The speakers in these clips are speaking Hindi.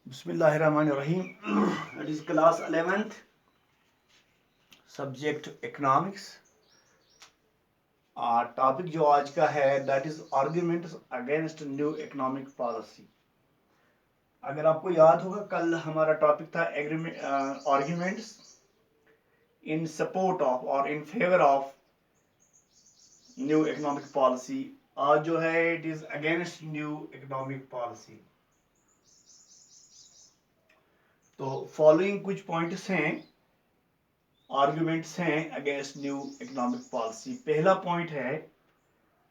बिस्मिल्लाहिर्रहमानिर्रहीम। It is class 11th, subject economics. Topic जो आज का है that is arguments against new economic policy. अगर आपको याद होगा कल हमारा टॉपिक था आर्ग्यूमेंट्स इन सपोर्ट ऑफ और in favour of new economic policy. आज जो है it is against new economic policy. तो फॉलोइंग कुछ पॉइंट्स हैं, आर्ग्यूमेंट्स हैं अगेंस्ट न्यू इकोनॉमिक पॉलिसी। पहला पॉइंट है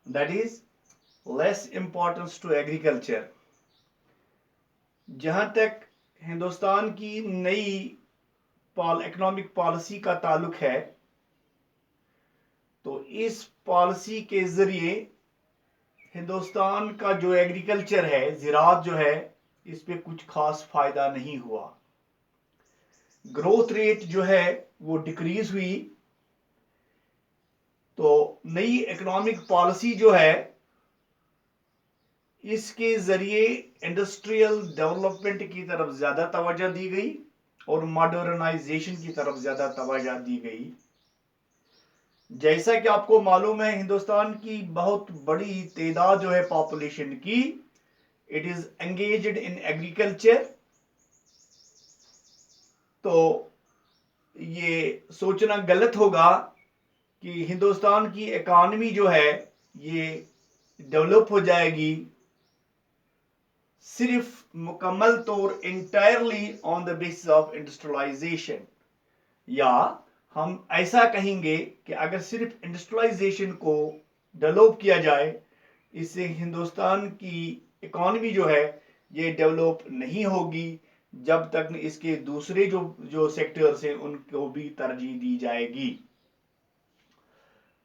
that is less importance to agriculture. जहां तक हिंदुस्तान की नई इकोनॉमिक पॉलिसी का ताल्लुक है, तो इस पॉलिसी के जरिए हिंदुस्तान का जो एग्रीकल्चर है, ज़राअत जो है, इस पे कुछ खास फायदा नहीं हुआ। ग्रोथ रेट जो है वो डिक्रीज हुई। तो नई इकोनॉमिक पॉलिसी जो है इसके जरिए इंडस्ट्रियल डेवलपमेंट की तरफ ज्यादा तवज्जो दी गई और मॉडर्नाइजेशन की तरफ ज्यादा तवज्जो दी गई। जैसा कि आपको मालूम है, हिंदुस्तान की बहुत बड़ी तादाद जो है पॉपुलेशन की, it is engaged in agriculture. तो ये सोचना गलत होगा कि हिंदुस्तान की इकॉनमी जो है ये डेवलप हो जाएगी सिर्फ मुकम्मल तौर entirely on the basis of industrialisation. या हम ऐसा कहेंगे कि अगर सिर्फ इंडस्ट्रियलाइजेशन को डेवलप किया जाए, इससे हिंदुस्तान की इकॉनमी जो है ये डेवलप नहीं होगी जब तक इसके दूसरे जो जो सेक्टर्स हैं उनको भी तरजीह दी जाएगी।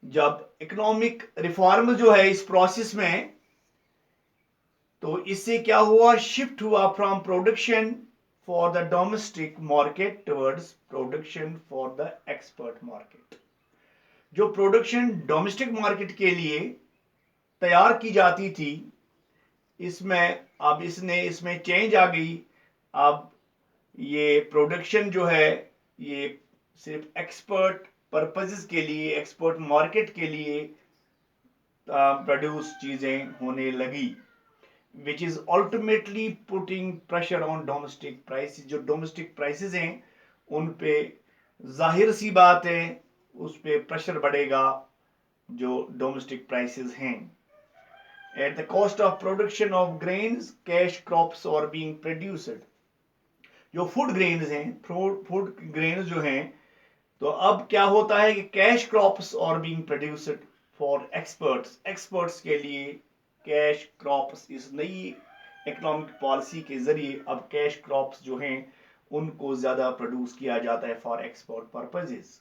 जब इकोनॉमिक रिफॉर्म जो है इस प्रोसेस में, तो इससे क्या हुआ, शिफ्ट हुआ from production for the domestic market towards production for the export market. जो प्रोडक्शन डोमेस्टिक मार्केट के लिए तैयार की जाती थी, इसमें अब इसमें चेंज आ गई। अब ये प्रोडक्शन जो है ये सिर्फ एक्सपोर्ट पर्पसेस के लिए, एक्सपोर्ट मार्केट के लिए प्रोड्यूस चीजें होने लगी, which is ultimately putting pressure on domestic prices. जो डोमेस्टिक प्राइसेस हैं उन पे जाहिर सी बात है उस पे प्रेशर बढ़ेगा जो डोमेस्टिक प्राइसेस हैं। At the cost of production of grains, cash crops are being produced. जो फूड ग्रेन्स हैं, फूड ग्रेन्स जो हैं, तो अब क्या होता है कि cash crops are being produced for experts के लिए कैश क्रॉप्स। इस नई इकोनॉमिक पॉलिसी के जरिए अब कैश क्रॉप्स जो हैं उनको ज्यादा प्रोड्यूस किया जाता है for export purposes.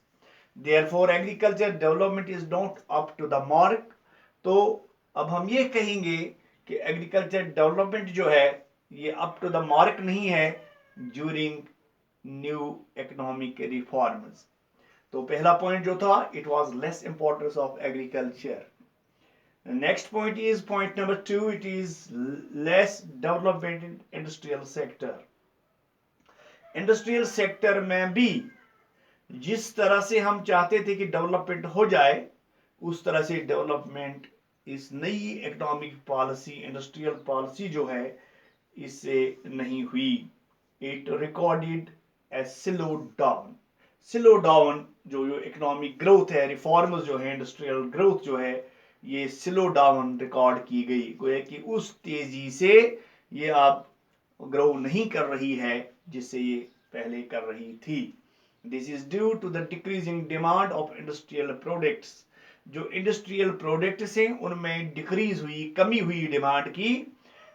Therefore agriculture development is not up to the mark. तो अब हम ये कहेंगे कि एग्रीकल्चर डेवलपमेंट जो है ये अप टू द मार्क नहीं है ड्यूरिंग न्यू इकोनॉमिक रिफॉर्म्स। तो पहला पॉइंट जो था, it was less importance of agriculture. Next point is point number 2, it is less development in industrial sector. Industrial sector में भी जिस तरह से हम चाहते थे कि डेवलपमेंट हो जाए, उस तरह से डेवलपमेंट इस नई इकोनॉमिक पॉलिसी, इंडस्ट्रियल पॉलिसी जो है, इससे नहीं हुई। It recorded a slow down जो इकोनॉमिक ग्रोथ है, रिफॉर्म्स जो है, इंडस्ट्रियल ग्रोथ जो है, ये स्लो डाउन रिकॉर्ड की गई। गोया कि उस तेजी से ये अब ग्रो नहीं कर रही है जिससे ये पहले कर रही थी। This is due to the decreasing demand of industrial products. जो इंडस्ट्रियल प्रोडक्ट्स हैं उनमें डिक्रीज हुई, कमी हुई डिमांड की,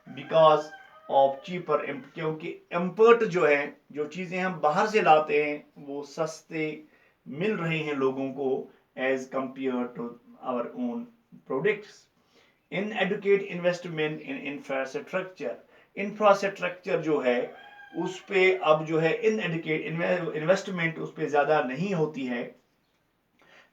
बिकॉज ऑफ चीपर, क्योंकि इम्पोर्ट जो है, जो चीजें हम बाहर से लाते हैं वो सस्ते मिल रहे हैं लोगों को as compared to our own products. Inadequate investment in infrastructure जो है उस पे अब जो है इन एडुकेट इन्वेस्टमेंट उस पे ज्यादा नहीं होती है।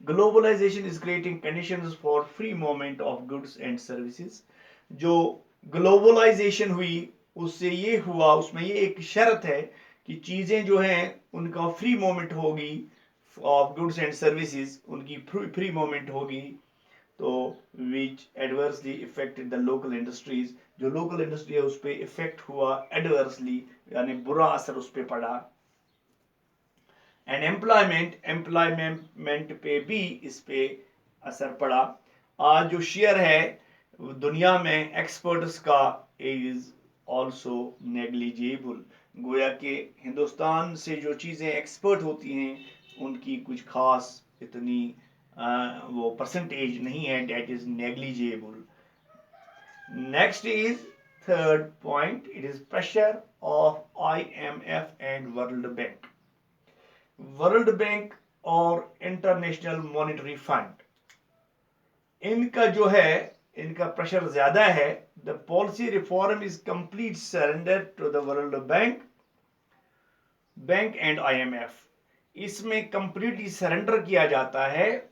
Globalisation is creating conditions for free movement of goods and services. जो ग्लोबलाइजेशन हुई उससे ये हुआ, उसमें ये एक शर्त है कि चीज़ें जो हैं उनका फ्री मूवमेंट होगी, ऑफ गुड्स एंड सर्विसेज, उनकी फ्री मूवमेंट होगी। तो which adversely affected the local industries, जो लोकल इंडस्ट्री है उस पर इफेक्ट हुआ एडवर्सली, यानी बुरा असर उस पर पड़ा। एंड एम्प्लॉयमेंट पे भी इस पे असर पड़ा। आज जो शेयर है दुनिया में एक्सपर्ट्स का इज ऑल्सो नेग्लिजिबल, गोया कि हिंदुस्तान से जो चीज़ें एक्सपर्ट होती हैं उनकी कुछ खास इतनी वो परसेंटेज नहीं है, that is negligible. Next is third point, it is pressure of IMF and world bank. World bank और इंटरनेशनल मॉनेटरी फंड, इनका जो है इनका प्रेशर ज्यादा है। The policy reform is complete surrender to the world bank and IMF। इसमें कंप्लीटली सरेंडर किया जाता है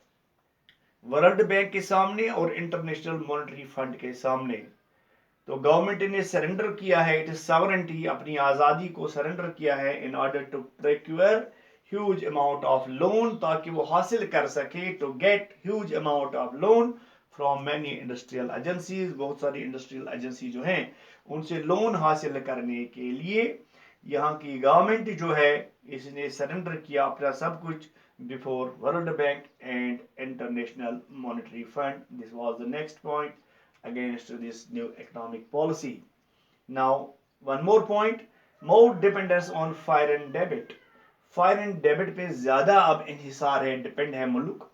वर्ल्ड बैंक के सामने और इंटरनेशनल मॉनेटरी फंड के सामने। तो गवर्नमेंट ने सरेंडर किया है, इट इज सॉवरेंटी, अपनी आज़ादी को सरेंडर किया है in order to procure huge amount of loan, ताकि वो हासिल कर सके, to get huge amount of loan from many industrial agencies, बहुत सारी इंडस्ट्रियल एजेंसी जो हैं उनसे लोन हासिल करने के लिए यहाँ की गवर्नमेंट जो है इसने सरेंडर किया अपना सब कुछ before world bank and international monetary fund. This was the next point against this new economic policy. Now, one more point, more dependence on foreign debt. Foreign debt पे ज़्यादा अब इंहिसार है, डिपेंड है मुल्क।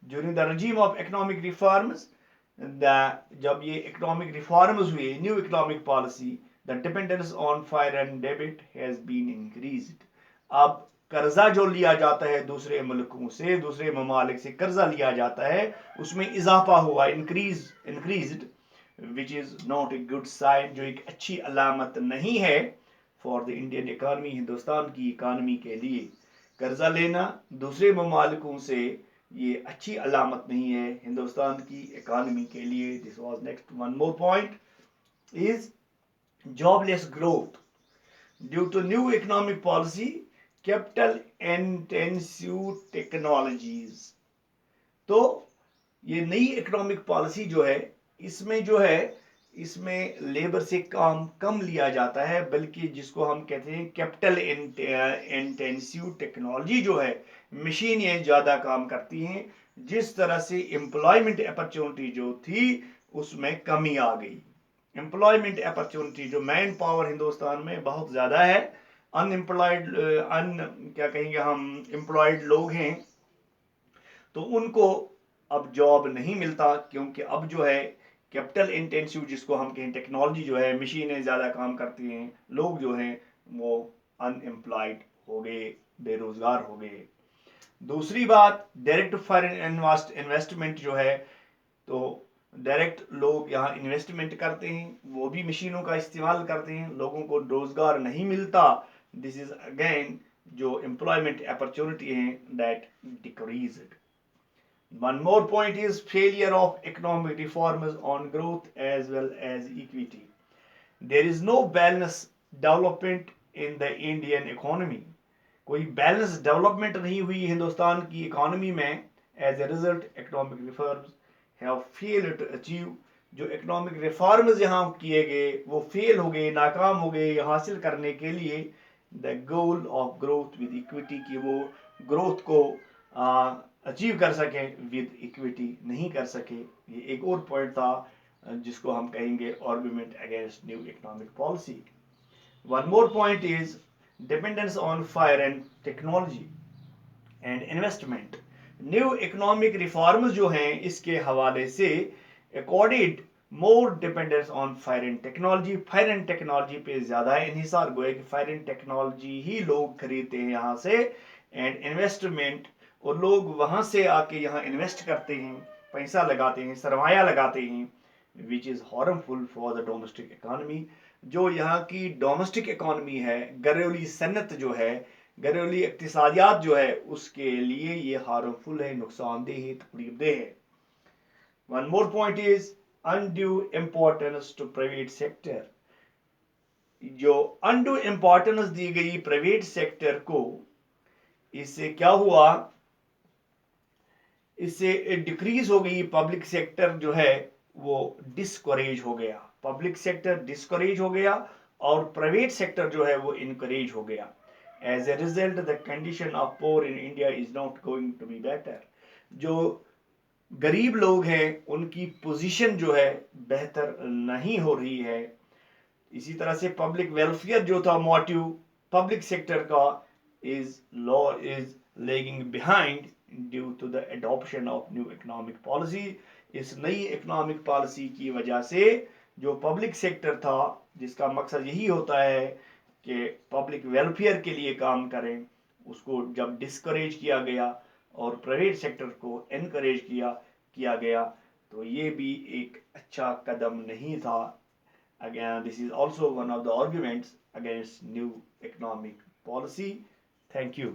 During the regime of economic reforms, जब ये economic reforms हुए, new economic policy, the dependence on foreign debt has been increased. अब कर्जा जो लिया जाता है दूसरे मुल्कों से, दूसरे ममालिक से कर्जा लिया जाता है, उसमें इजाफा हुआ, increased, which is not a good sign, जो एक अच्छी अलामत नहीं है for the Indian economy, Hindustan की इकानमी के लिए। कर्जा लेना दूसरे ममालिकों से ये अच्छी अलामत नहीं है हिंदुस्तान की इकानमी के लिए। This was next one more point is jobless growth due to new economic policy, capital intensive technologies. तो ये नई इकोनॉमिक पॉलिसी जो है इसमें लेबर से काम कम लिया जाता है, बल्कि जिसको हम कहते हैं कैपिटल इंटेंसिव टेक्नोलॉजी जो है, मशीनें ज़्यादा काम करती हैं, जिस तरह से एम्प्लॉयमेंट अपॉर्चुनिटी जो थी उसमें कमी आ गई। एम्प्लॉयमेंट अपॉर्चुनिटी, जो मैन पावर हिंदुस्तान में बहुत ज़्यादा है, अनएम्प्लॉयड क्या कहेंगे हम, एम्प्लॉयड लोग हैं, तो उनको अब जॉब नहीं मिलता, क्योंकि अब जो है कैपिटल इंटेंसिव जिसको हम कहें टेक्नोलॉजी जो है, मशीनें ज़्यादा काम करती हैं, लोग जो हैं वो अनएम्प्लॉयड हो गए, बेरोजगार हो गए। दूसरी बात, डायरेक्ट फॉरेन इन्वेस्टमेंट जो है, तो डायरेक्ट लोग यहाँ इन्वेस्टमेंट करते हैं, वो भी मशीनों का इस्तेमाल करते हैं, लोगों को रोजगार नहीं मिलता। दिस इज अगेन जो एम्प्लॉयमेंट अपॉर्चुनिटी है that decreased. One more point is failure of economic reforms on growth as well as equity. There is no balanced development in the Indian economy. कोई बैलेंस डेवलपमेंट नहीं हुई हिंदुस्तान की इकोनॉमी में। As a result economic reforms have failed to achieve, जो इकोनॉमिक रिफॉर्म्स यहाँ किए गए वो फेल हो गए, नाकाम हो गए हासिल करने के लिए the goal of growth with equity, की वो ग्रोथ को अचीव कर सके विद इक्विटी नहीं कर सके। ये एक और पॉइंट था जिसको हम कहेंगे argument against new economic policy. One more point is dependence on foreign technology and investment. New economic reforms जो हैं इसके हवाले से according more dependence on foreign technology, foreign technology पे ज़्यादा इन्हिसार, गोया कि फॉरेन टेक्नोलॉजी ही लोग खरीदते हैं यहाँ से, एंड इन्वेस्टमेंट, और लोग वहाँ से आके यहाँ इन्वेस्ट करते हैं, पैसा लगाते हैं, सरमाया लगाते हैं, which is harmful for the domestic economy. जो यहाँ की डोमेस्टिक इकानमी है, घरेलू सनत जो है, घरेलू इक्तिसादियात जो है, उसके लिए ये हार्मफुल है, नुकसानदेह है, तकलीफदेह है। One more point is undue importance to private sector. जो अनडू इम्पोर्टेंस दी गई प्राइवेट सेक्टर को, इससे क्या हुआ, इससे डिक्रीज हो गई। पब्लिक सेक्टर जो है वो डिस्करेज हो गया, पब्लिक सेक्टर डिस्करेज हो गया और प्राइवेट सेक्टर जो है वो इनकरेज हो गया। As a result the condition of poor in India is not going to be better. जो गरीब लोग हैं उनकी पोजीशन जो है बेहतर नहीं हो रही है। इसी तरह से पब्लिक वेलफेयर जो था मोटिव पब्लिक सेक्टर का is law is lagging behind due to the adoption of new economic policy. इस नई इकोनॉमिक पॉलिसी की वजह से जो पब्लिक सेक्टर था, जिसका मकसद यही होता है कि पब्लिक वेलफेयर के लिए काम करें, उसको जब डिस्करेज किया गया और प्राइवेट सेक्टर को एनकरेज किया गया, तो ये भी एक अच्छा कदम नहीं था। Again, this is also one of the arguments against new economic policy. Thank you.